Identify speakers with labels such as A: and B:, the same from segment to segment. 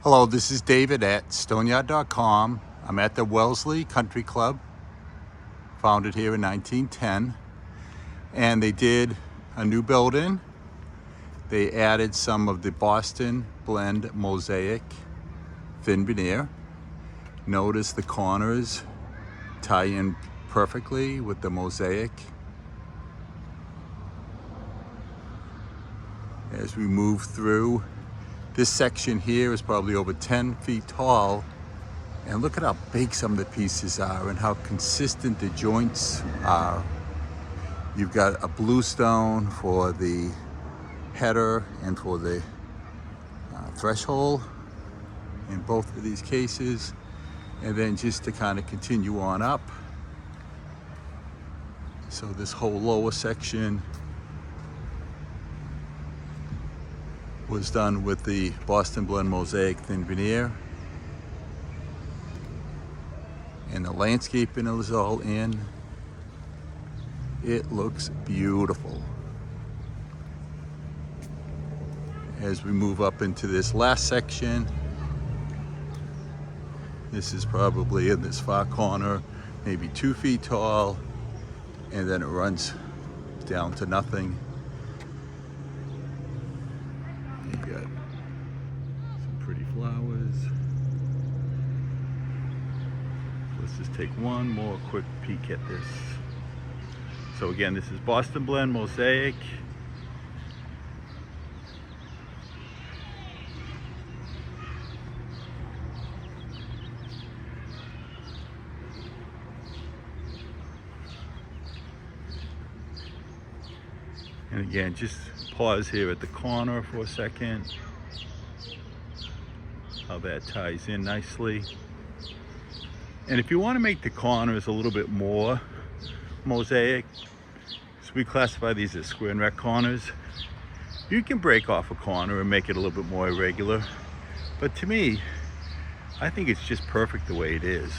A: Hello, this is David at stoneyard.com. I'm at the Wellesley Country Club, founded here in 1910, and they did a new building. They added some of the Boston Blend Mosaic thin veneer. Notice the corners tie in perfectly with the mosaic. As we move through, this section here is probably over 10 feet tall, and look at how big some of the pieces are and how consistent the joints are. You've got a bluestone for the header and for the threshold in both of these cases, and then just to kind of continue on up. So this whole lower section was done with the Boston Blend Mosaic thin veneer, and the landscaping is all in. It looks beautiful. As we move up into this last section, this is probably in this far corner, maybe 2 feet tall, and then it runs down to nothing. You got some pretty flowers. Let's just take one more quick peek at this. So again, this is Boston Blend Mosaic. And again, just pause here at the corner for a second. How that ties in nicely. And if you want to make the corners a little bit more mosaic, so we classify these as square and rect corners, you can break off a corner and make it a little bit more irregular. But to me, I think it's just perfect the way it is.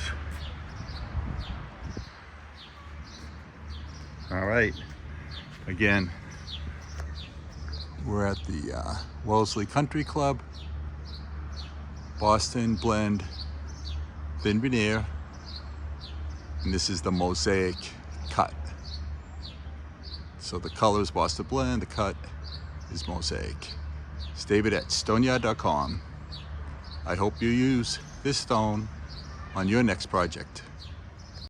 A: All right, again, we're at the Wellesley Country Club, Boston Blend thin veneer, and this is the mosaic cut. So the color is Boston Blend, the cut is mosaic. It's David at stoneyard.com. I hope you use this stone on your next project.